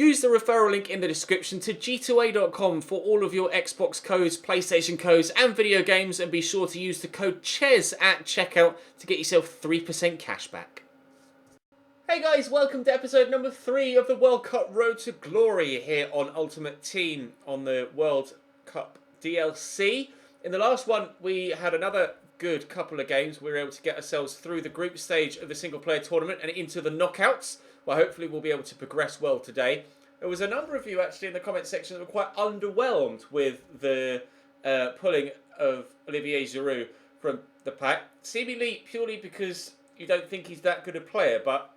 Use the referral link in the description to g2a.com for all of your Xbox codes, PlayStation codes and video games, and be sure to use the code CHES at checkout to get yourself 3% cash back. Hey guys, welcome to episode number 3 of the World Cup Road to Glory here on Ultimate Team on the World Cup DLC. In the last one, we had another good couple of games. We were able to get ourselves through the group stage of the single-player tournament and into the knockouts. Well, hopefully we'll be able to progress well today. There was a number of you actually in the comment section that were quite underwhelmed with the pulling of Olivier Giroud from the pack. Seemingly purely because you don't think he's that good a player, but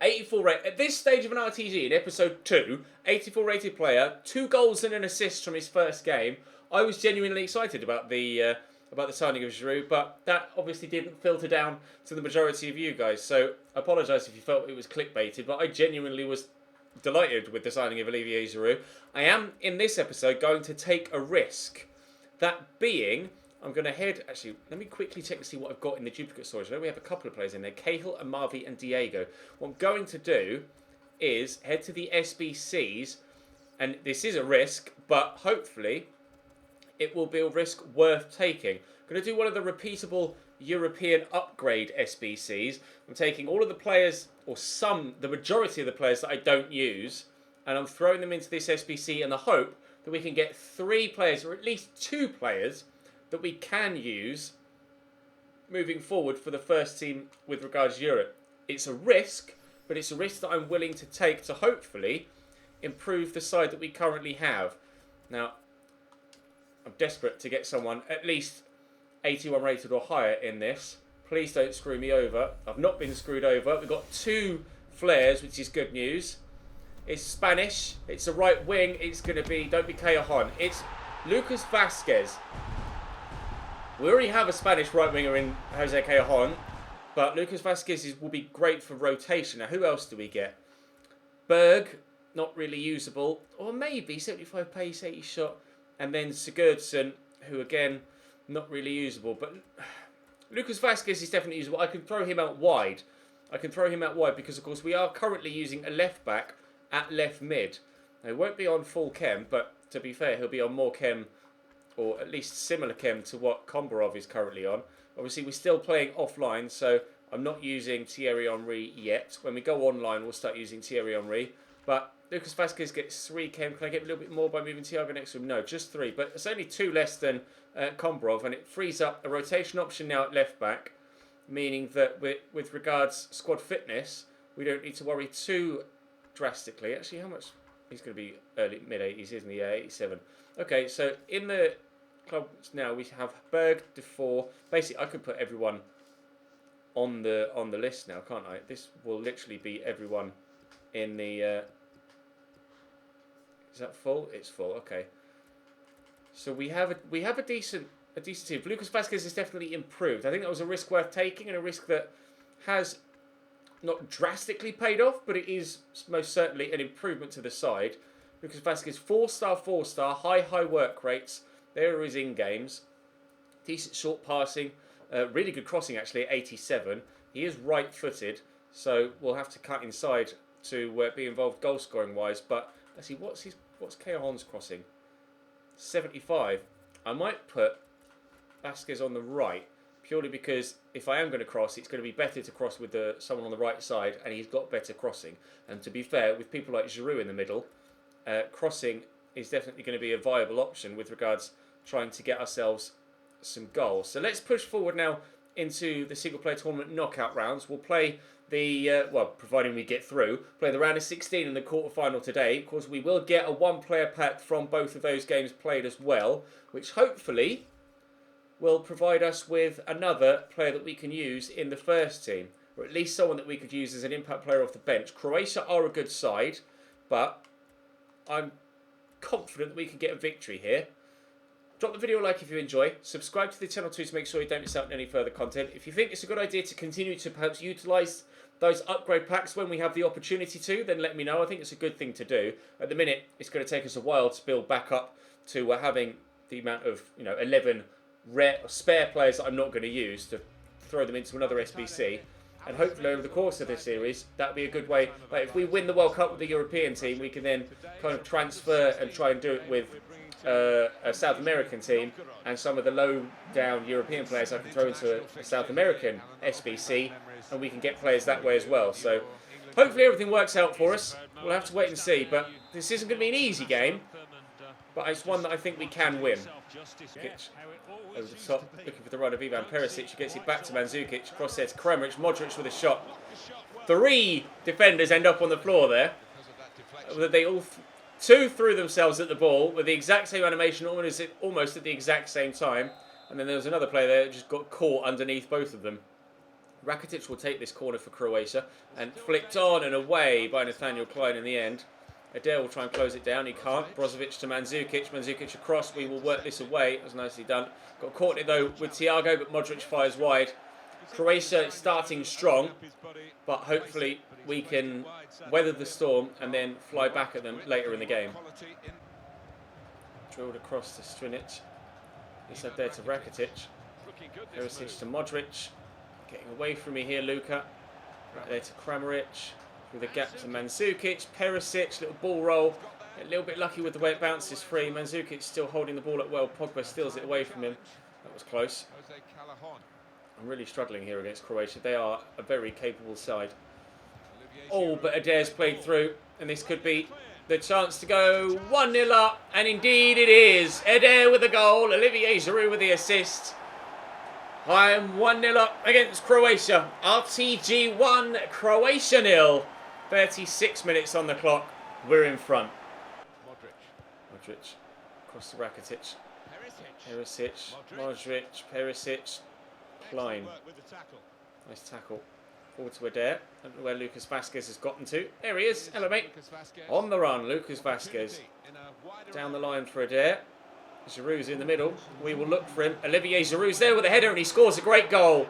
84 rate at this stage of an RTG in episode 2, 84 rated player, 2 goals and an assist from his first game. I was genuinely excited about the signing of Giroud, but that obviously didn't filter down to the majority of you guys. So I apologise if you felt it was clickbaited, but I genuinely was delighted with the signing of Olivier Giroud. I am, in this episode, going to take a risk. That being, I'm going to head... Actually, let me quickly check to see what I've got in the duplicate storage. I know we have a couple of players in there. Cahill, Amavi and Diego. What I'm going to do is head to the SBCs, and this is a risk, but hopefully it will be a risk worth taking. I'm going to do one of the repeatable European upgrade SBCs. I'm taking all of the players, or the majority of the players that I don't use, and I'm throwing them into this SBC in the hope that we can get 3 players, or at least 2 players, that we can use moving forward for the first team with regards to Europe. It's a risk, but it's a risk that I'm willing to take to hopefully improve the side that we currently have. Now, I'm desperate to get someone at least 81 rated or higher in this. Please don't screw me over. I've not been screwed over. We've got 2 flares, which is good news. It's Spanish. It's a right wing. It's going to be, don't be Cajon. It's Lucas Vasquez. We already have a Spanish right winger in Jose Cajon, but Lucas Vasquez will be great for rotation. Now, who else do we get? Berg, not really usable. Or maybe 75 pace, 80 shot. And then Sigurdsson, who again, not really usable. But Lucas Vasquez is definitely usable. I can throw him out wide. Because, of course, we are currently using a left back at left mid. Now, he won't be on full chem, but to be fair, he'll be on more chem, or at least similar chem to what Kombarov is currently on. Obviously, we're still playing offline, so I'm not using Thierry Henry yet. When we go online, we'll start using Thierry Henry. But Lucas Vasquez gets 3 chem. Can I get a little bit more by moving Thiago next to him? No, just 3. But it's only 2 less than Kombarov, and it frees up a rotation option now at left back, meaning that with regards squad fitness, we don't need to worry too drastically. Actually, how much? He's going to be early mid-80s, isn't he? Yeah, 87. Okay, so in the clubs now we have Berg, Defoe. Basically, I could put everyone on the list now, can't I? This will literally be everyone in the. Is that full? It's full. Okay. So we have a decent team. Lucas Vasquez has definitely improved. I think that was a risk worth taking, and a risk that has not drastically paid off, but it is most certainly an improvement to the side. Lucas Vasquez, 4-star, high work rates. There are his in-games. Decent short passing. Really good crossing, actually, at 87. He is right-footed, so we'll have to cut inside to be involved goal-scoring-wise. But let's see, what's Cajon's crossing? 75. I might put Vasquez on the right, purely because if I am going to cross, it's going to be better to cross with someone on the right side, and he's got better crossing. And to be fair, with people like Giroud in the middle, crossing is definitely going to be a viable option with regards trying to get ourselves some goals. So let's push forward now into the single-player tournament knockout rounds. We'll play the, providing we get through, play the round of 16 in the quarterfinal today. Of course, we will get a 1-player pack from both of those games played as well, which hopefully will provide us with another player that we can use in the first team, or at least someone that we could use as an impact player off the bench. Croatia are a good side, but I'm confident that we can get a victory here. Drop the video a like if you enjoy. Subscribe to the channel too to make sure you don't miss out on any further content. If you think it's a good idea to continue to perhaps utilise those upgrade packs when we have the opportunity to, then let me know. I think it's a good thing to do. At the minute, it's going to take us a while to build back up to having the amount of 11 rare spare players that I'm not going to use to throw them into another SBC. And hopefully over the course of this series, that would be a good way. Like if we win the World Cup with the European team, we can then kind of transfer and try and do it with a South American team, and some of the low-down European players I can throw into a South American SBC, and we can get players that way as well. So hopefully everything works out for us. We'll have to wait and see, but this isn't going to be an easy game, but it's one that I think we can win. Over the top, looking for the run of Ivan Perisic, who gets it back to Mandzukic, cross there to Kramaric, Modric with a shot. 3 defenders end up on the floor there. They all two threw themselves at the ball with the exact same animation, almost at the exact same time. And then there was another player there that just got caught underneath both of them. Rakitic will take this corner for Croatia and flicked on and away by Nathaniel Klein in the end. Adair will try and close it down. He can't. Brozovic to Mandzukic. Mandzukic across. We will work this away. That was nicely done. Got caught in it though with Thiago, but Modric fires wide. Croatia is starting strong, but hopefully we can weather the storm and then fly back at them later in the game. Drilled across to Strinic. He said there to Rakitic. Perisic to Modric. Getting away from me here, Luka. Right there to Kramaric. Through the gap to Mandzukic. Perisic, little ball roll. A little bit lucky with the way it bounces free. Mandzukic still holding the ball up well. Pogba steals it away from him. That was close. I'm really struggling here against Croatia. They are a very capable side. Oh, but Adair's played through. And this could be the chance to go 1-0 up. And indeed it is. Adair with the goal. Olivier Giroud with the assist. I am 1-0 up against Croatia. RTG 1, Croatia 0. 36 minutes on the clock. We're in front. Modric. Across to Rakitic. Perisic. Modric. Perisic. Klein. Nice tackle. Forward to Adair. I don't know where Lucas Vazquez has gotten to. There he is. Hello, mate. On the run, Lucas Vazquez. Down the line for Adair. Giroud's in the middle. We will look for him. Olivier Giroud's there with a header and he scores a great goal.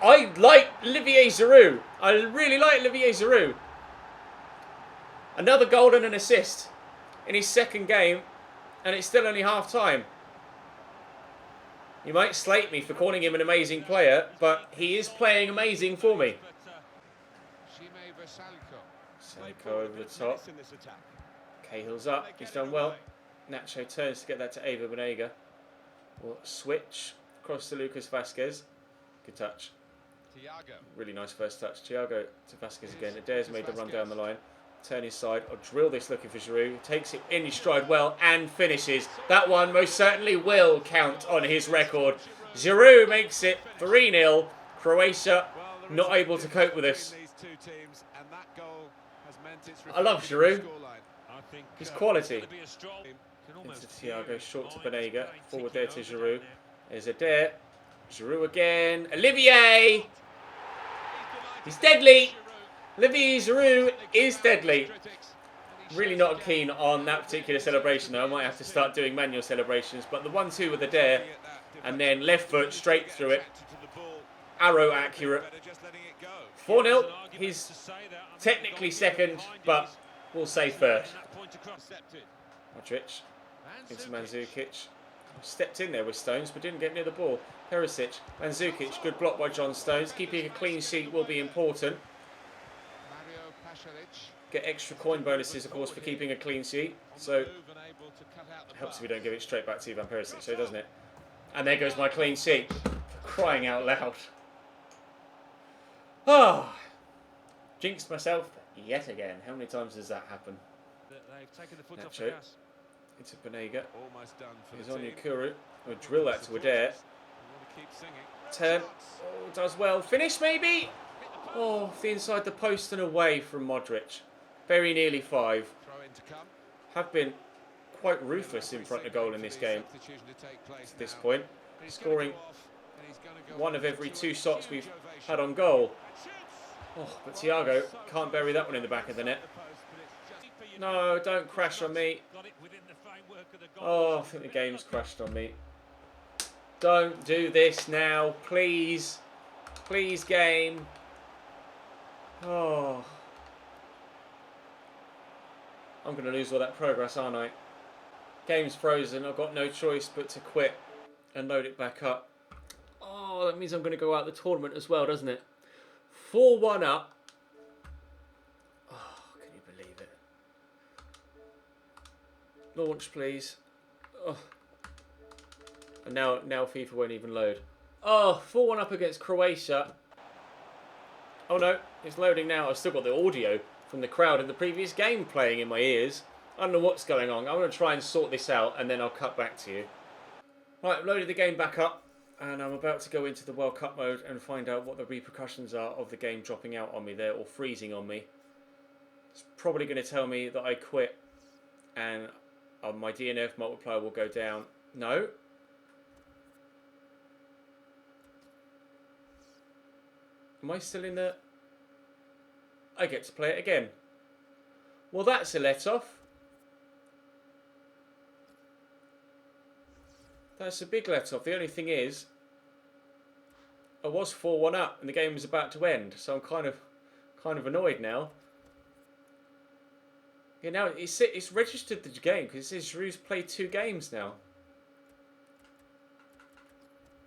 I like Olivier Giroud. I really like Olivier Giroud. Another goal and an assist in his second game, and it's still only half time. You might slate me for calling him an amazing player, but he is playing amazing for me. Salico over the top. Cahill's up. He's done well. Nacho turns to get that to Ava Banega. We'll switch across to Lucas Vazquez. Good touch. Really nice first touch. Thiago to Vazquez again. Adair's made the run down the line. Turn his side. I'll drill this looking for Giroud. Takes it in his stride well and finishes. That one most certainly will count on his record. Giroud makes it 3-0. Croatia not able to cope with this. I love Giroud. His quality. Into Thiago, short to Banega. Forward there to Giroud. There's Adair. Giroud again. Olivier! He's deadly! Olivier Giroud is deadly. Really not keen on that particular celebration though. I might have to start doing manual celebrations. But the 1-2 with Adair. And then left foot straight through it. Arrow accurate. 4-0. He's technically second, but we'll say third. Modric into Mandzukic. Stepped in there with Stones, but didn't get near the ball. Perisic, Mandzukic, good block by John Stones. Keeping a clean sheet will be important. Get extra coin bonuses, of course, for keeping a clean sheet. So it helps if we don't give it straight back to Ivan Perisic, so doesn't it? And there goes my clean sheet. Crying out loud. Ah, oh, jinxed myself yet again. How many times does that happen? Nacho into Banega. He's on Yukuru. We'll drill that to Adair. Turn. Oh, does well. Finish maybe? Oh, the inside the post and away from Modric. Very nearly 5. Have been quite ruthless in front of goal in this game to this point. Scoring one of every 2 shots we've had on goal. Oh, but Thiago can't bury that one in the back of the net. No, don't crash on me. Oh, I think the game's crashed on me. Don't do this now, please. Please, game. Oh. I'm going to lose all that progress, aren't I? Game's frozen. I've got no choice but to quit and load it back up. Oh, that means I'm going to go out of the tournament as well, doesn't it? 4-1 up. Oh, can you believe it? Launch, please. Oh. And now FIFA won't even load. Oh, 4-1 up against Croatia. Oh no, it's loading now. I've still got the audio from the crowd in the previous game playing in my ears. I don't know what's going on. I'm going to try and sort this out and then I'll cut back to you. Right, I've loaded the game back up and I'm about to go into the World Cup mode and find out what the repercussions are of the game dropping out on me there or freezing on me. It's probably going to tell me that I quit and my DNF multiplier will go down. No. Am I still in the... I get to play it again. Well, that's a let-off. That's a big let-off. The only thing is, I was 4-1 up and the game was about to end, so I'm kind of annoyed now. Yeah, now it's registered the game because it says Giroud's played 2 games now.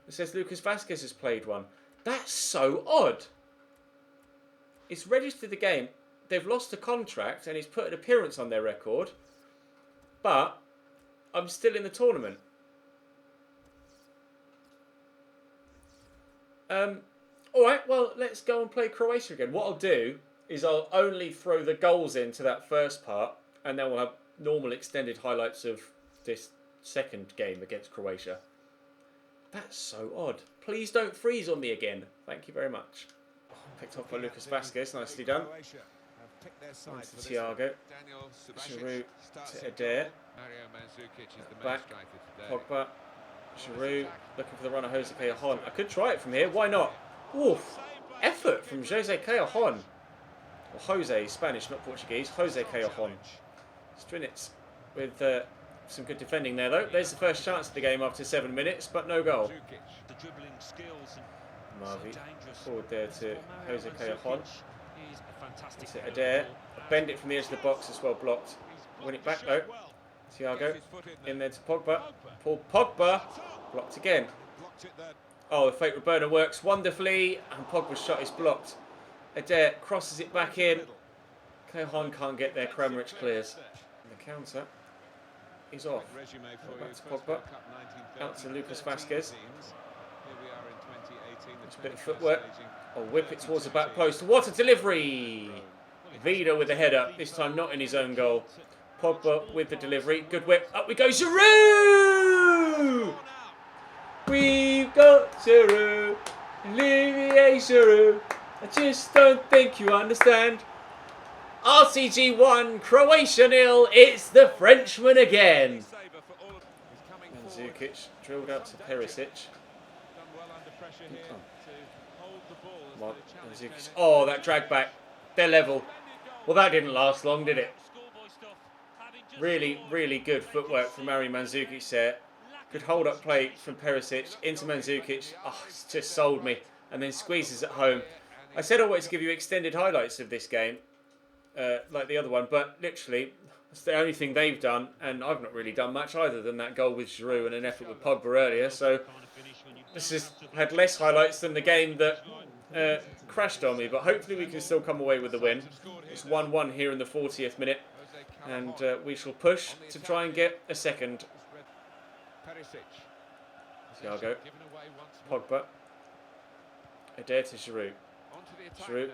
It says Lucas Vazquez has played 1. That's so odd. It's registered the game. They've lost a contract and he's put an appearance on their record, but I'm still in the tournament. Alright, well, let's go and play Croatia again. What I'll do is I'll only throw the goals into that first part and then we'll have normal extended highlights of this second game against Croatia. That's so odd. Please don't freeze on me again. Thank you very much. Oh, picked up by Lucas Vazquez. Nicely done. On to Thiago. Giroud to Adair. Back. Pogba. Giroud looking for the run of Jose Callejon. I could try it from here. Why not? Oof. Effort from Jose Callejon. Or Jose, Spanish, not Portuguese. Jose Callejon. Strinitz with some good defending there, though. There's the first chance of the game after 7 minutes, but no goal. Marvi forward there to Jose Callejon. To Adair. Bend it from the edge of the box, as well blocked. Win it back, though. Thiago in there to Pogba. Paul Pogba blocked again. Oh, the fake Roberto works wonderfully, and Pogba's shot is blocked. Adair crosses it back in. Callejon can't get there. Kramaric clears. And the counter is off. Back to Pogba. Out to Lucas Vazquez. Just a bit of footwork. Oh, whip it towards the back post. What a delivery! Vida with the header. This time not in his own goal. Pogba with the delivery. Good whip. Up we go. Giroud! We've got Giroud. Olivier Giroud. I just don't think you understand. RCG 1, Croatia 0. It's the Frenchman again. Mandzukic drilled out to Perisic. Oh, that drag back. They're level. Well, that didn't last long, did it? Really, really good footwork from Mari Mandzukic there. Good hold-up play from Perisic into Mandzukic. Oh, it's just sold me. And then squeezes at home. I said I wanted to give you extended highlights of this game, like the other one, but literally, it's the only thing they've done, and I've not really done much either than that goal with Giroud and an effort with Pogba earlier, so this has had less highlights than the game that crashed on me, but hopefully we can still come away with the win. It's 1-1 here in the 40th minute, and we shall push to try and get a second. Thiago, Pogba, Adair to Giroud. Giroud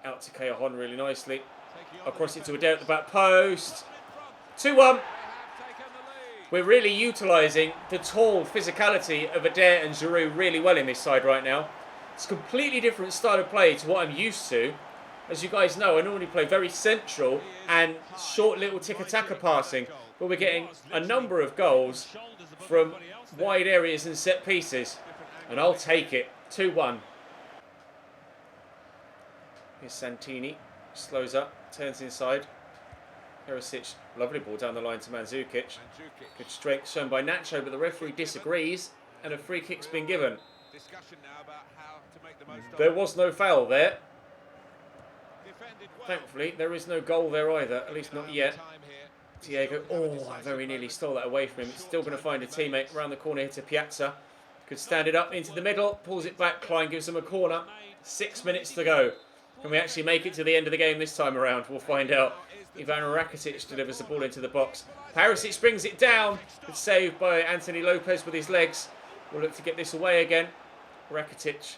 out to Callejon really nicely. Across it to Adair at the back post. 2-1. We're really utilising the tall physicality of Adair and Giroud really well in this side right now. It's a completely different style of play to what I'm used to. As you guys know, I normally play very central and short little tiki-taka passing, but we're getting a number of goals from wide areas and set pieces. And I'll take it. 2-1. Here's Santini. Slows up. Turns inside. Perisic. Lovely ball down the line to Mandzukic. Good strength shown by Nacho, but the referee disagrees. And a free kick's been given. There was no foul there. Thankfully, there is no goal there either. At least not yet. Thiago. Oh, I very nearly stole that away from him. It's still going to find a teammate around the corner here to Piazza. Could stand it up into the middle. Pulls it back. Klein gives him a corner. 6 minutes to go. Can we actually make it to the end of the game this time around? We'll find out. Ivan Rakitic delivers the ball into the box. Perisic brings it down. It's saved by Anthony Lopez with his legs. We'll look to get this away again. Rakitic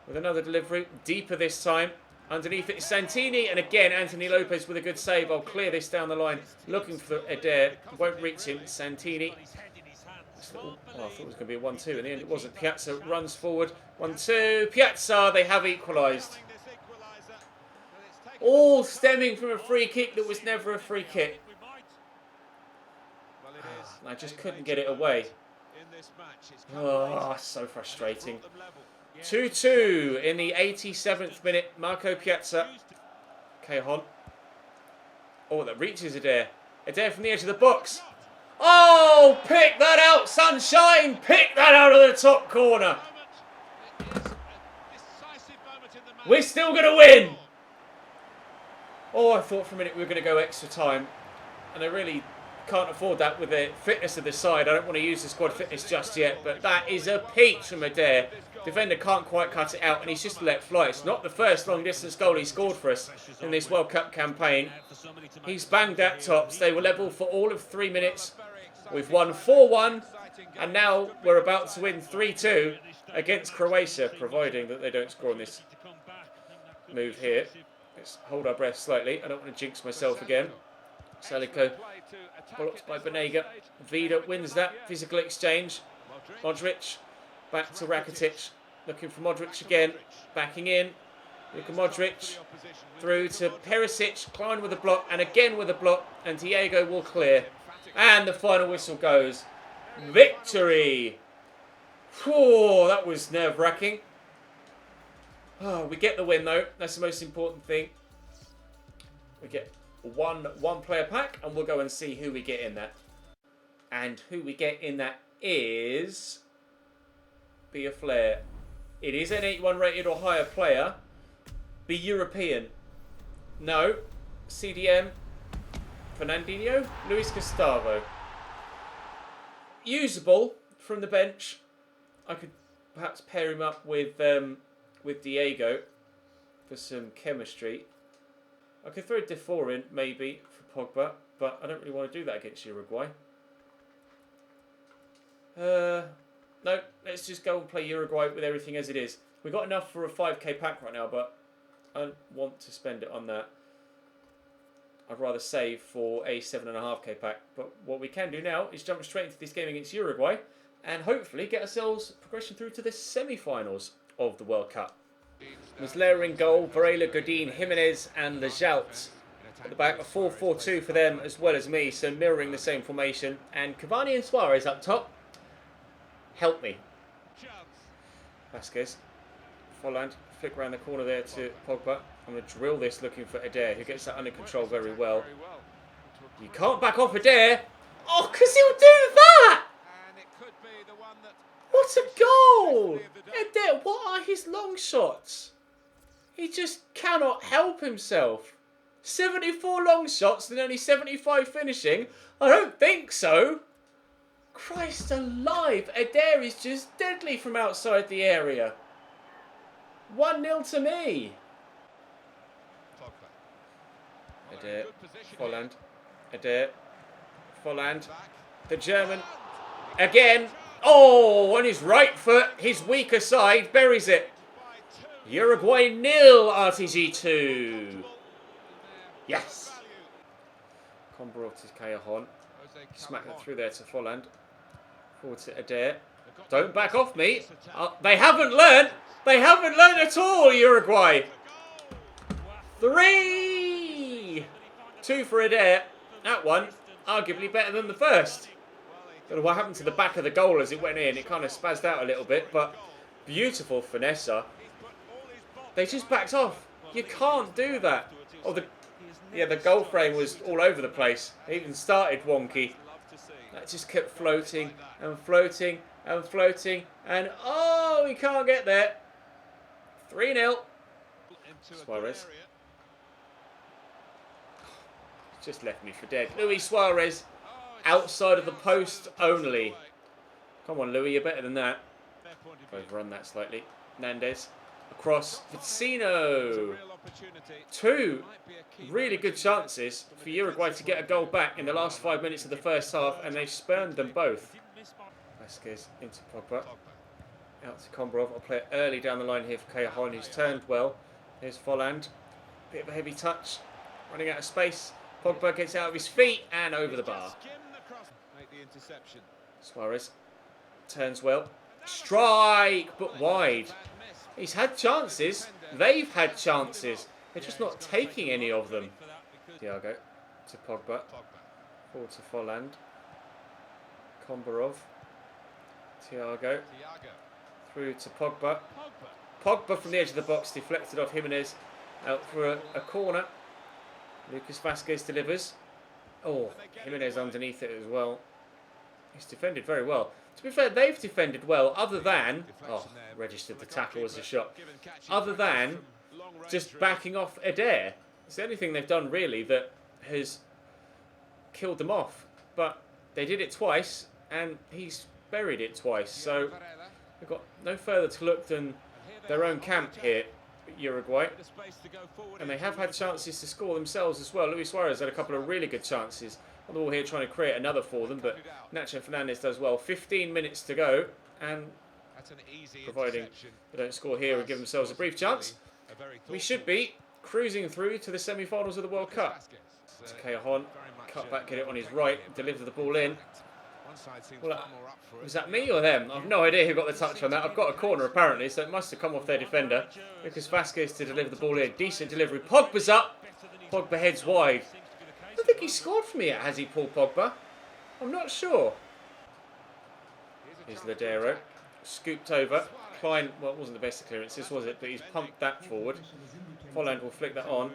with another delivery. Deeper this time. Underneath it is Santini. And again, Anthony Lopez with a good save. I'll clear this down the line. Looking for Adair. Won't reach him. Santini. Oh, I thought it was going to be a 1-2. In the end, it wasn't. Piazza runs forward. 1-2. Piazza. They have equalised. All stemming from a free kick that was never a free kick. I just couldn't get it away. Oh, so frustrating. 2-2 in the 87th minute. Marco Piazza. Cajon. Oh, that reaches Adair. Adair from the edge of the box. Oh, pick that out, sunshine. Pick that out of the top corner. We're still going to win. Oh, I thought for a minute we were going to go extra time. And I really can't afford that with the fitness of the side. I don't want to use the squad fitness just yet. But that is a peach from Adair. Defender can't quite cut it out. And he's just let fly. It's not the first long-distance goal he scored for us in this World Cup campaign. He's banged at tops. They were level for all of 3 minutes. We've won 4-1. And now we're about to win 3-2 against Croatia. Providing that they don't score on this move here. Let's hold our breath slightly. I don't want to jinx myself again. Salico blocked by Banega. Vida wins that physical exchange. Modric back to Rakitic. Looking for Modric again. Backing in. Luka Modric through to Perisic. Klein with a block and again with a block. And Diego will clear. And the final whistle goes. Victory! Whew, that was nerve-wracking. Oh, we get the win though. That's the most important thing. We get one player pack and we'll go and see who we get in that. And who we get in that is Be a Flair. It is an 81 rated or higher player. Be European. No. CDM. Fernandinho. Luis Gustavo. Usable from the bench. I could perhaps pair him up with Diego for some chemistry. I could throw Defour in, maybe, for Pogba, but I don't really want to do that against Uruguay. No, let's just go and play Uruguay with everything as it is. We've got enough for a 5k pack right now, but I don't want to spend it on that. I'd rather save for a 7.5k pack. But what we can do now is jump straight into this game against Uruguay and hopefully get ourselves progression through to the semi-finals of the World Cup. Muslera in goal, Varela, Godin, Jimenez and Lejaut at the back. A 4-4-2 for them as well as me, so mirroring the same formation. And Cavani and Suarez up top. Help me. Vasquez. Folland. Flick around the corner there to Pogba. I'm going to drill this looking for Adair, who gets that under control very well. You can't back off Adair. Oh, because he'll do that! What a goal! Adair, what are his long shots? He just cannot help himself. 74 long shots and only 75 finishing? I don't think so. Christ alive, Adair is just deadly from outside the area. 1-0 to me. Adair, Folland, Adair, Folland, the German, again. Oh, on his right foot, his weaker side, buries it. Uruguay 0, RTG 2. Yes. Combro to Cajon. Smack that through there to Folland. Forward to Adair. Don't back off me. They haven't learned. They haven't learned at all, Uruguay. 3. 2 for Adair. That one, arguably better than the first. Don't know what happened to the back of the goal as it went in. It kind of spazzed out a little bit, but beautiful finesse. They just backed off. You can't do that. Oh, the goal frame was all over the place. It even started wonky. That just kept floating and floating and floating. And oh, we can't get there. 3-0. Suarez. Just left me for dead. Luis Suarez. Outside of the post only. Come on, Louis, you're better than that. Overrun that slightly. Nandez. Across Vicino. Two really good chances for Uruguay to get a goal back in the last 5 minutes of the first half, and they spurned them both. Vasquez into Pogba. Out to Kombrov. I'll play it early down the line here for Cajon, who's turned well. Here's Volland. Bit of a heavy touch. Running out of space. Pogba gets out of his feet and over the bar. Suarez turns well. Strike, but wide. He's had chances. They've had chances. They're just not taking any of them. Thiago to Pogba. Forward to Volland. Kombarov. Thiago. Through to Pogba. Pogba from the edge of the box, deflected off Jimenez. Out for a corner. Lucas Vasquez delivers. Oh, Jimenez underneath it as well. He's defended very well. To be fair, they've defended well, other than... Oh, registered the tackle as a shot. Other than just backing off Adair. It's the only thing they've done, really, that has killed them off. But they did it twice, and he's buried it twice. So they've got no further to look than their own camp here, Uruguay. And they have had chances to score themselves as well. Luis Suarez had a couple of really good chances on the wall here, trying to create another for them, but Nacho Fernandez does well. 15 minutes to go, and providing they don't score here and give themselves a brief chance, we should be cruising through to the semi-finals of the World Cup. To Cajon, cut back, get it on his right, deliver the ball in. Well, was that me or them? I've no idea who got the touch on that. I've got a corner apparently, so it must have come off their defender. Lucas Vasquez to deliver the ball in. Decent delivery. Pogba's up. Pogba heads wide. I don't think he scored for me yet, has he, Paul Pogba? I'm not sure. Here's Ladero. Scooped over. Klein, well, it wasn't the best of clearances, was it? But he's pumped that forward. Volland will flick that on.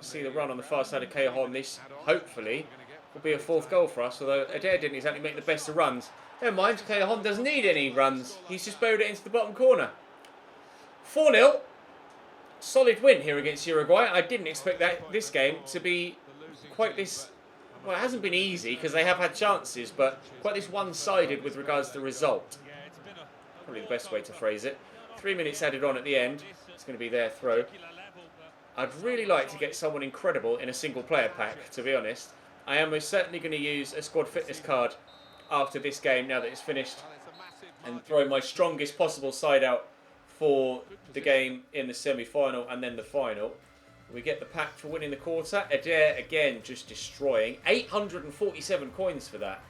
See the run on the far side of Cajon. This, hopefully, will be a fourth goal for us, although Adair didn't exactly make the best of runs. Never mind, Cajon doesn't need any runs. He's just buried it into the bottom corner. 4-0. Solid win here against Uruguay. I didn't expect this game to be quite this... Well, it hasn't been easy because they have had chances, but quite this one-sided with regards to the result. Probably the best way to phrase it. 3 minutes added on at the end. It's going to be their throw. I'd really like to get someone incredible in a single-player pack, to be honest. I am most certainly going to use a squad fitness card after this game, now that it's finished, and throw my strongest possible side out for the game in the semi-final and then the final. We get the pack for winning the quarter. Adair, again, just destroying. 847 coins for that.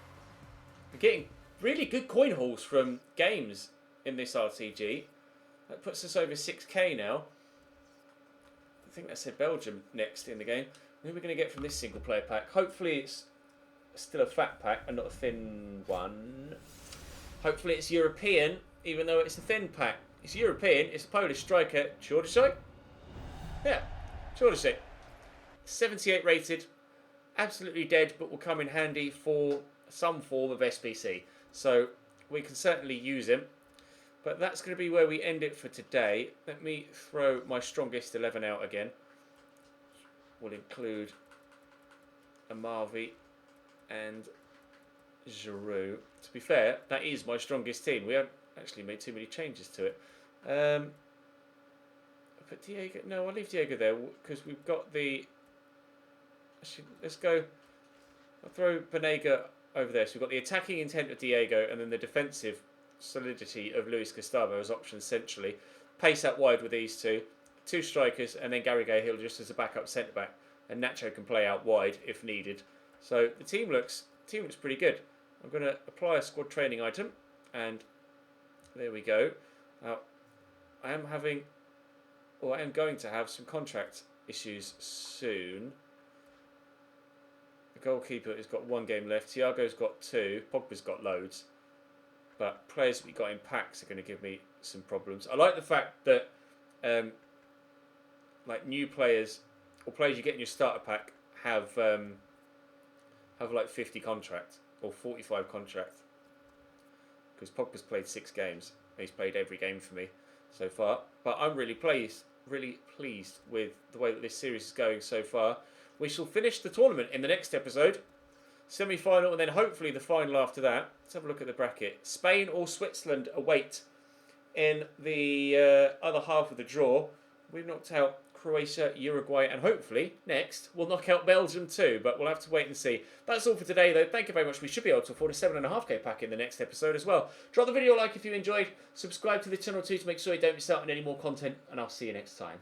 We're getting really good coin hauls from games in this RTG. That puts us over 6k now. I think that said Belgium next in the game. Who are we going to get from this single player pack? Hopefully it's still a fat pack and not a thin one. Hopefully it's European, even though it's a thin pack. It's European, it's a Polish striker, Czordysik? Yeah, Czordysik. 78 rated, absolutely dead, but will come in handy for some form of SBC. So we can certainly use him. But that's going to be where we end it for today. Let me throw my strongest 11 out again. Will include Amavi and Giroud. To be fair, that is my strongest team. We haven't actually made too many changes to it. I put Diego. No, I'll leave Diego there because we've got the... Actually, let's go... I'll throw Banega over there. So we've got the attacking intent of Diego and then the defensive solidity of Luis Gustavo as options centrally. Pace out wide with these two. Two strikers, and then Gary Cahill just as a backup centre back, and Nacho can play out wide if needed. So the team looks pretty good. I'm going to apply a squad training item, and there we go. Now, I am going to have some contract issues soon. The goalkeeper has got 1 game left. Thiago's got 2. Pogba's got loads, but players that we got in packs are going to give me some problems. I like the fact that. Like new players or players you get in your starter pack have like 50 contract or 45 contract, because Pogba's played 6 games. He's played every game for me so far. But I'm really pleased with the way that this series is going so far. We shall finish the tournament in the next episode, semi-final, and then hopefully the final after that. Let's have a look at the bracket. Spain or Switzerland await in the other half of the draw. We've knocked out Croatia, Uruguay, and hopefully next we'll knock out Belgium too, but we'll have to wait and see. That's all for today though. Thank you very much. We should be able to afford a 7.5k pack in the next episode as well. Drop the video a like if you enjoyed, subscribe to the channel too to make sure you don't miss out on any more content, and I'll see you next time.